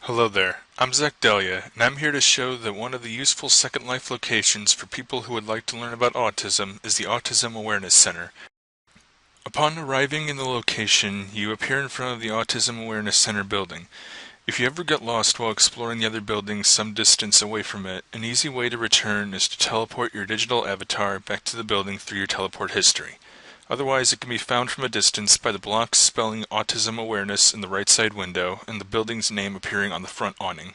Hello there, I'm Zach Delia, and I'm here to show that one of the useful Second Life locations for people who would like to learn about autism is the Autism Awareness Center. Upon arriving in the location, you appear in front of the Autism Awareness Center building. If you ever get lost while exploring the other buildings some distance away from it, an easy way to return is to teleport your digital avatar back to the building through your teleport history. Otherwise, it can be found from a distance by the blocks spelling Autism Awareness in the right side window and the building's name appearing on the front awning.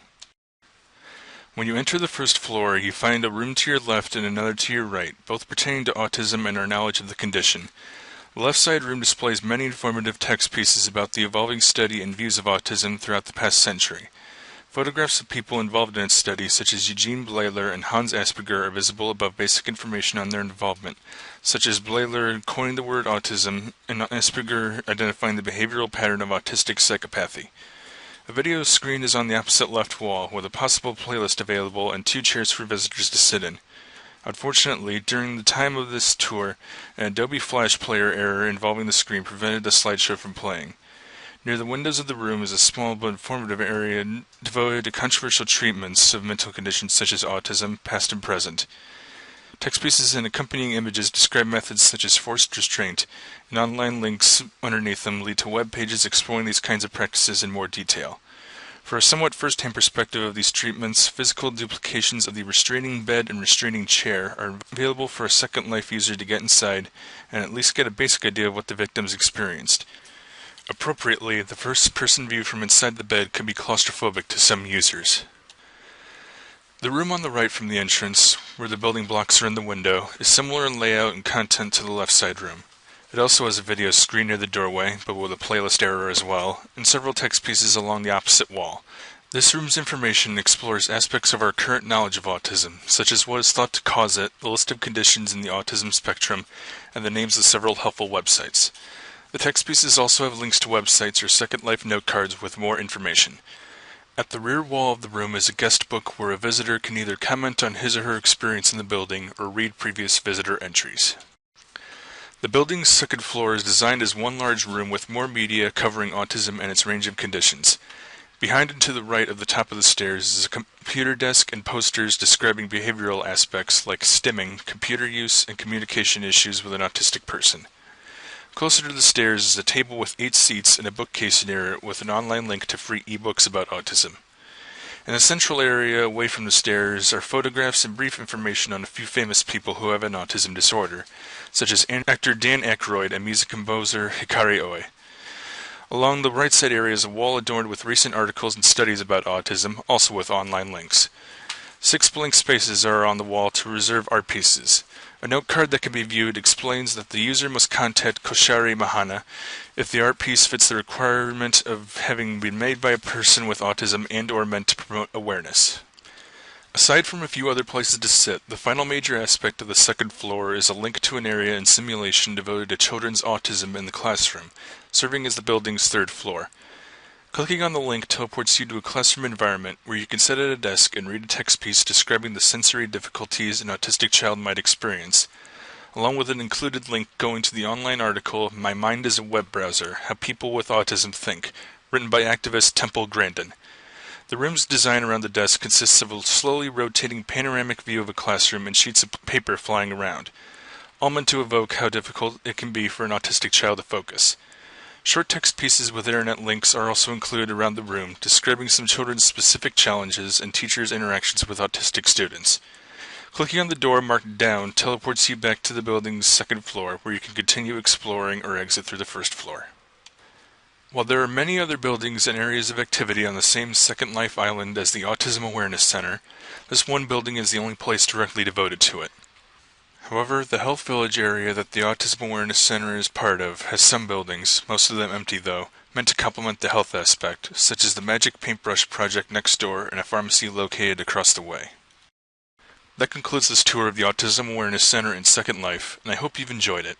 When you enter the first floor, you find a room to your left and another to your right, both pertaining to autism and our knowledge of the condition. The left side room displays many informative text pieces about the evolving study and views of autism throughout the past century. Photographs of people involved in its study, such as Eugene Blailer and Hans Asperger, are visible above basic information on their involvement, such as Blailer coining the word autism and Asperger identifying the behavioral pattern of autistic psychopathy. A video screen is on the opposite left wall, with a possible playlist available and 2 chairs for visitors to sit in. Unfortunately, during the time of this tour, an Adobe Flash Player error involving the screen prevented the slideshow from playing. Near the windows of the room is a small but informative area devoted to controversial treatments of mental conditions such as autism, past and present. Text pieces and accompanying images describe methods such as forced restraint, and online links underneath them lead to web pages exploring these kinds of practices in more detail. For a somewhat first-hand perspective of these treatments, physical duplications of the restraining bed and restraining chair are available for a Second Life user to get inside and at least get a basic idea of what the victims experienced. Appropriately, the first-person view from inside the bed can be claustrophobic to some users. The room on the right from the entrance, where the building blocks are in the window, is similar in layout and content to the left side room. It also has a video screen near the doorway, but with a playlist error as well, and several text pieces along the opposite wall. This room's information explores aspects of our current knowledge of autism, such as what is thought to cause it, the list of conditions in the autism spectrum, and the names of several helpful websites. The text pieces also have links to websites or Second Life note cards with more information. At the rear wall of the room is a guest book where a visitor can either comment on his or her experience in the building or read previous visitor entries. The building's second floor is designed as one large room with more media covering autism and its range of conditions. Behind and to the right of the top of the stairs is a computer desk and posters describing behavioral aspects like stimming, computer use, and communication issues with an autistic person. Closer to the stairs is a table with 8 seats and a bookcase near it with an online link to free ebooks about autism. In the central area away from the stairs are photographs and brief information on a few famous people who have an autism disorder, such as actor Dan Aykroyd and music composer Hikari Oe. Along the right side area is a wall adorned with recent articles and studies about autism, also with online links. 6 blank spaces are on the wall to reserve art pieces. A note card that can be viewed explains that the user must contact Koshari Mahana if the art piece fits the requirement of having been made by a person with autism and/or meant to promote awareness. Aside from a few other places to sit, the final major aspect of the second floor is a link to an area in simulation devoted to children's autism in the classroom, serving as the building's 3rd floor. Clicking on the link teleports you to a classroom environment where you can sit at a desk and read a text piece describing the sensory difficulties an autistic child might experience, along with an included link going to the online article My Mind is a Web Browser, How People with Autism Think, written by activist Temple Grandin. The room's design around the desk consists of a slowly rotating panoramic view of a classroom and sheets of paper flying around, all meant to evoke how difficult it can be for an autistic child to focus. Short text pieces with internet links are also included around the room, describing some children's specific challenges and teachers' interactions with autistic students. Clicking on the door marked Down teleports you back to the building's 2nd floor, where you can continue exploring or exit through the 1st floor. While there are many other buildings and areas of activity on the same Second Life island as the Autism Awareness Center, this one building is the only place directly devoted to it. However, the Health Village area that the Autism Awareness Center is part of has some buildings, most of them empty though, meant to complement the health aspect, such as the Magic Paintbrush project next door and a pharmacy located across the way. That concludes this tour of the Autism Awareness Center in Second Life, and I hope you've enjoyed it.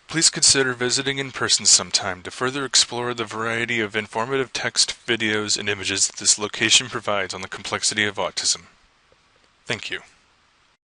Please consider visiting in person sometime to further explore the variety of informative text, videos, and images that this location provides on the complexity of autism. Thank you.